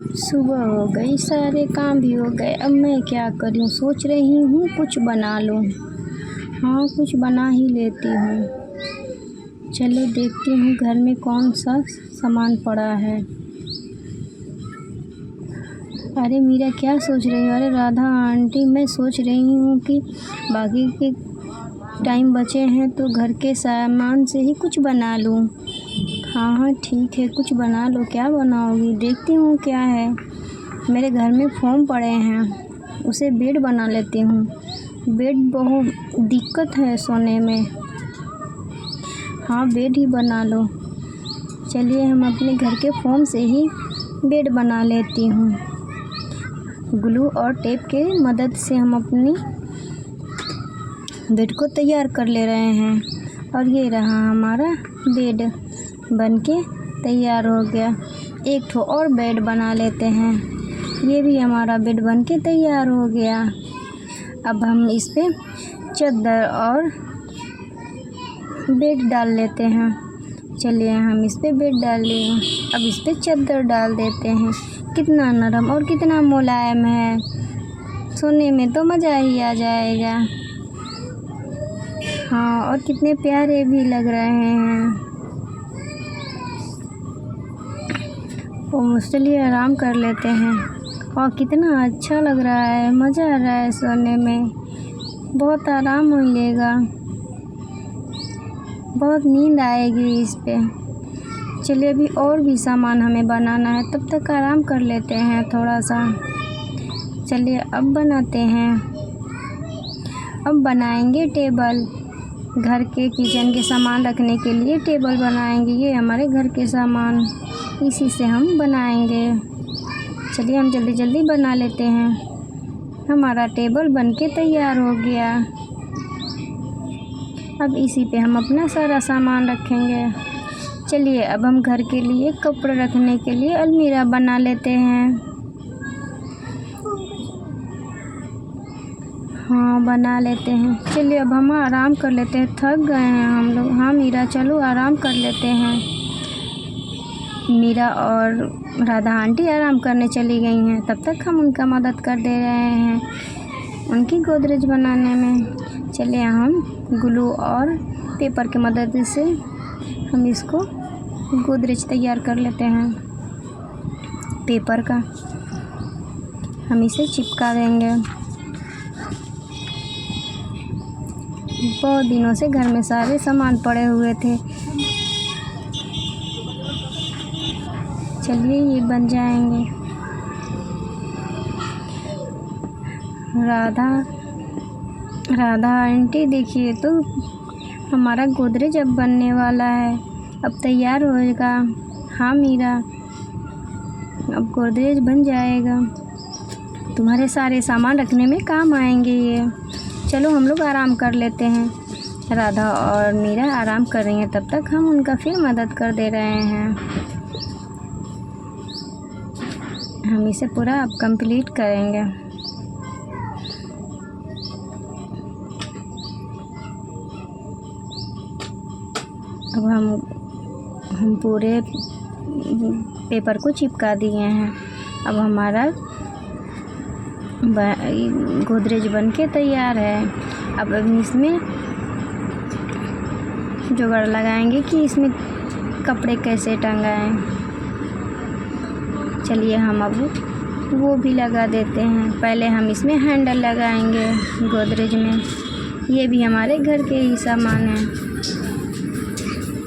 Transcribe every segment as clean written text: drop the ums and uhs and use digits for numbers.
सुबह हो गई, सारे काम भी हो गए। अब मैं क्या करूं, सोच रही हूँ कुछ बना लूं। हाँ, कुछ बना ही लेती हूँ। चलो देखती हूँ घर में कौन सा सामान पड़ा है। अरे मीरा, क्या सोच रही हो? अरे राधा आंटी, मैं सोच रही हूँ कि बाकी के टाइम बचे हैं तो घर के सामान से ही कुछ बना लूँ। हाँ हाँ ठीक है, कुछ बना लो। क्या बनाओगी? देखती हूँ क्या है। मेरे घर में फोम पड़े हैं, उसे बेड बना लेती हूँ। बेड बहुत दिक्कत है सोने में। हाँ, बेड ही बना लो। चलिए हम अपने घर के फोम से ही बेड बना लेती हूँ। ग्लू और टेप के मदद से हम अपनी बेड को तैयार कर ले रहे हैं। और ये रहा हमारा बेड बनके तैयार हो गया। एक ठो और बेड बना लेते हैं। ये भी हमारा बेड बनके तैयार हो गया। अब हम इस पे चादर और बेड डाल लेते हैं। चलिए हम इस पे बेड डाल लिए। अब इस पे चादर डाल देते हैं। कितना नरम और कितना मुलायम है, सोने में तो मज़ा ही आ जाएगा। हाँ, और कितने प्यारे भी लग रहे हैं। तो चलिए आराम कर लेते हैं। और कितना अच्छा लग रहा है, मज़ा आ रहा है सोने में। बहुत आराम मिलेगा, बहुत नींद आएगी इस पे। चलिए अभी और भी सामान हमें बनाना है, तब तक आराम कर लेते हैं थोड़ा सा। चलिए अब बनाते हैं। अब बनाएंगे टेबल। घर के किचन के सामान रखने के लिए टेबल बनाएंगे। ये हमारे घर के सामान, इसी से हम बनाएंगे। चलिए हम जल्दी जल्दी बना लेते हैं। हमारा टेबल बनके तैयार हो गया। अब इसी पे हम अपना सारा सामान रखेंगे। चलिए अब हम घर के लिए कपड़े रखने के लिए अलमीरा बना लेते हैं। हाँ, बना लेते हैं। चलिए अब हम आराम कर लेते हैं, थक गए हैं हम लोग। हाँ मीरा, चलो आराम कर लेते हैं। मीरा और राधा आंटी आराम करने चली गई हैं, तब तक हम उनका मदद कर दे रहे हैं उनकी गोदरेज बनाने में। चलिए हम ग्लू और पेपर की मदद से हम इसको गोदरेज तैयार कर लेते हैं। पेपर का हम इसे चिपका देंगे। बहुत दिनों से घर में सारे सामान पड़े हुए थे। चलिए ये बन जाएंगे। राधा आंटी देखिए तो, हमारा गोदरेज अब बनने वाला है, अब तैयार होएगा। हाँ मीरा, अब गोदरेज बन जाएगा। तुम्हारे सारे सामान रखने में काम आएंगे ये। चलो हम लोग आराम कर लेते हैं। राधा और मीरा आराम कर रही हैं, तब तक हम उनका फिर मदद कर दे रहे हैं। हम इसे पूरा अब कंप्लीट करेंगे। अब हम पूरे पेपर को चिपका दिए हैं। अब हमारा गोदरेज बनके तैयार है। अब इसमें जुगाड़ लगाएंगे कि इसमें कपड़े कैसे टंगाएं। चलिए हम अब वो भी लगा देते हैं। पहले हम इसमें हैंडल लगाएंगे गोदरेज में। ये भी हमारे घर के ही सामान हैं।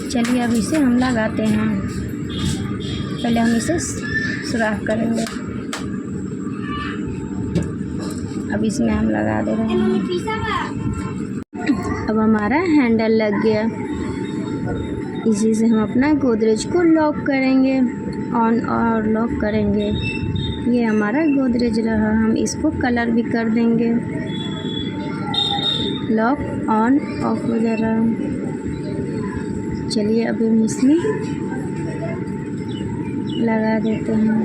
चलिए अब इसे हम लगाते हैं। पहले हम इसे सुराख करेंगे। अब इसमें हम लगा दे रहे हैं। अब हमारा हैंडल लग गया। इसी से हम अपना गोदरेज को लॉक करेंगे, ऑन और लॉक करेंगे। ये हमारा गोदरेज रहा। हम इसको कलर भी कर देंगे। लॉक ऑन ऑफ हो जा रहा है। चलिए अब हम इसमें लगा देते हैं।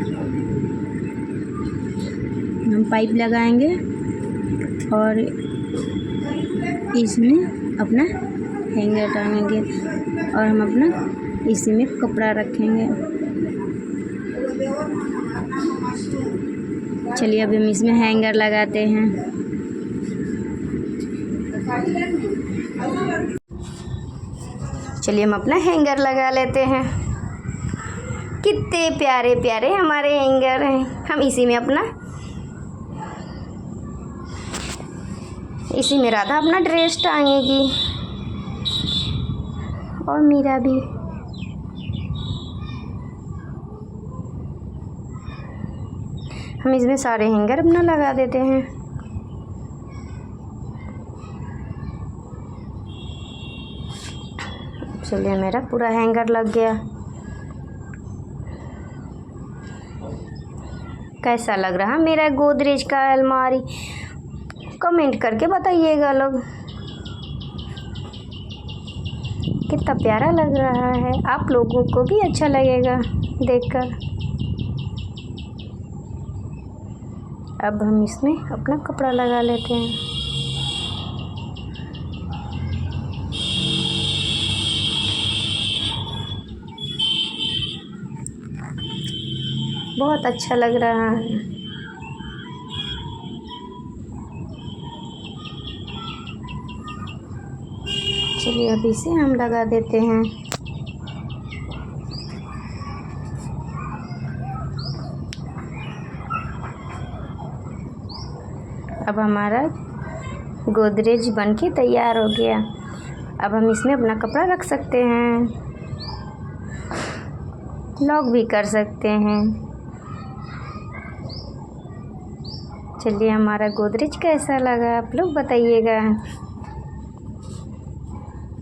हम पाइप लगाएंगे और इसमें अपना हैंगर टांगेंगे और हम अपना इसी में कपड़ा रखेंगे। चलिए अभी हम इसमें हैंगर लगाते हैं। चलिए हम अपना हैंगर लगा लेते हैं। कितने प्यारे प्यारे हमारे हैंगर हैं। हम इसी में राधा अपना ड्रेस टांगेगी और मीरा भी। हम इसमें सारे हैंगर अपना लगा देते हैं। चलिए मेरा पूरा हैंगर लग गया। कैसा लग रहा मेरा गोदरेज का अलमारी, कमेंट करके बताइएगा लोग। कितना प्यारा लग रहा है, आप लोगों को भी अच्छा लगेगा देखकर। अब हम इसमें अपना कपड़ा लगा लेते हैं। बहुत अच्छा लग रहा है। चलिए अभी इसे हम लगा देते हैं। अब हमारा गोदरेज बनके तैयार हो गया। अब हम इसमें अपना कपड़ा रख सकते हैं, लॉक भी कर सकते हैं। चलिए हमारा गोदरेज कैसा लगा आप लोग बताइएगा।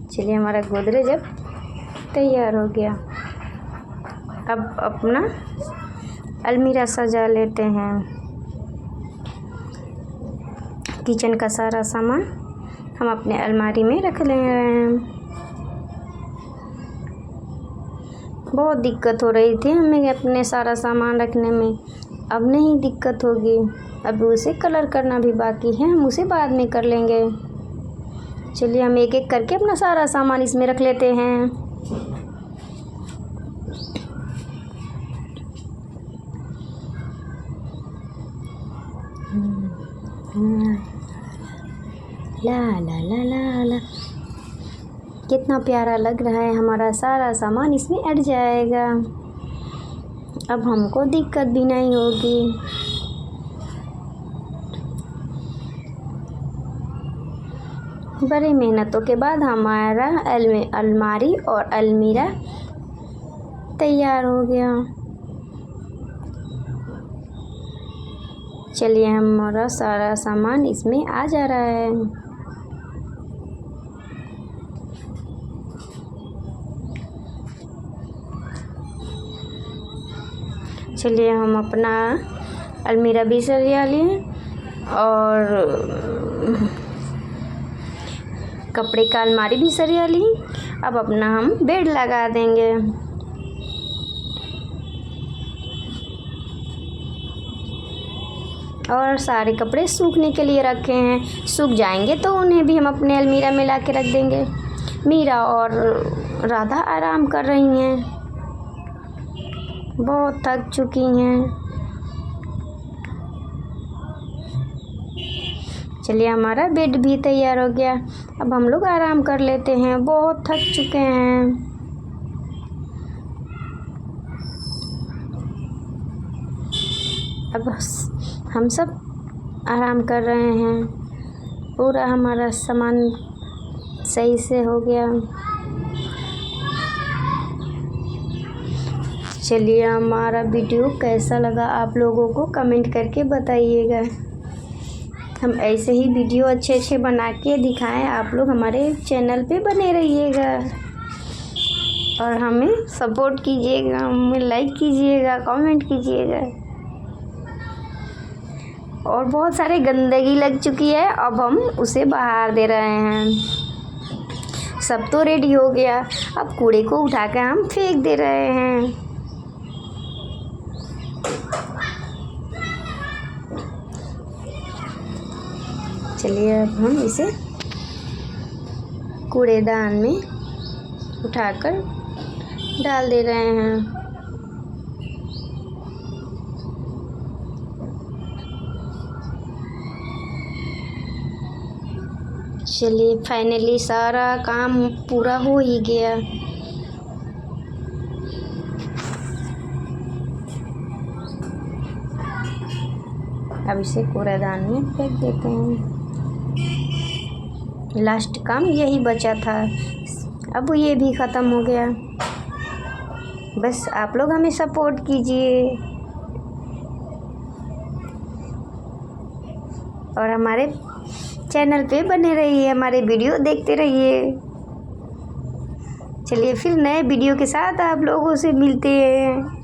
चलिए हमारा गोदरेज अब तैयार हो गया। अब अपना अलमीरा सजा लेते हैं। किचन का सारा सामान हम अपने अलमारी में रख ले रहे हैं। बहुत दिक्कत हो रही थी हमें अपने सारा सामान रखने में, अब नहीं दिक्कत होगी। अब उसे कलर करना भी बाकी है, हम उसे बाद में कर लेंगे। चलिए हम एक एक करके अपना सारा सामान इसमें रख लेते हैं। ला ला ला ला ला, कितना प्यारा लग रहा है। हमारा सारा सामान इसमें अट जाएगा, अब हमको दिक्कत भी नहीं होगी। बड़ी मेहनतों के बाद हमारा अलमारी और अलमीरा तैयार हो गया। चलिए हमारा सारा सामान इसमें आ जा रहा है। चलिए हम अपना अलमीरा भी सजा लिए और कपड़े का अलमारी भी सरिया ली। अब अपना हम बेड लगा देंगे। और सारे कपड़े सूखने के लिए रखे हैं, सूख जाएंगे तो उन्हें भी हम अपने अलमीरा में ला के रख देंगे। मीरा और राधा आराम कर रही हैं, बहुत थक चुकी हैं। चलिए हमारा बेड भी तैयार हो गया। अब हम लोग आराम कर लेते हैं, बहुत थक चुके हैं। अब हम सब आराम कर रहे हैं। पूरा हमारा सामान सही से हो गया। चलिए हमारा वीडियो कैसा लगा आप लोगों को कमेंट करके बताइएगा। हम ऐसे ही वीडियो अच्छे बना के दिखाएं। आप लोग हमारे चैनल पे बने रहिएगा और हमें सपोर्ट कीजिएगा, हमें लाइक कीजिएगा, कमेंट कीजिएगा। और बहुत सारे गंदगी लग चुकी है, अब हम उसे बाहर दे रहे हैं। सब तो रेडी हो गया, अब कूड़े को उठाकर हम फेंक दे रहे हैं। चलिए अब हम इसे कूड़ेदान में उठाकर डाल दे रहे हैं। चलिए फाइनली सारा काम पूरा हो ही गया। अब इसे कूड़ेदान में फेंक देते हैं। लास्ट काम यही बचा था, अब ये भी ख़त्म हो गया। बस आप लोग हमें सपोर्ट कीजिए और हमारे चैनल पे बने रहिए, हमारे वीडियो देखते रहिए। चलिए फिर नए वीडियो के साथ आप लोगों से मिलते हैं।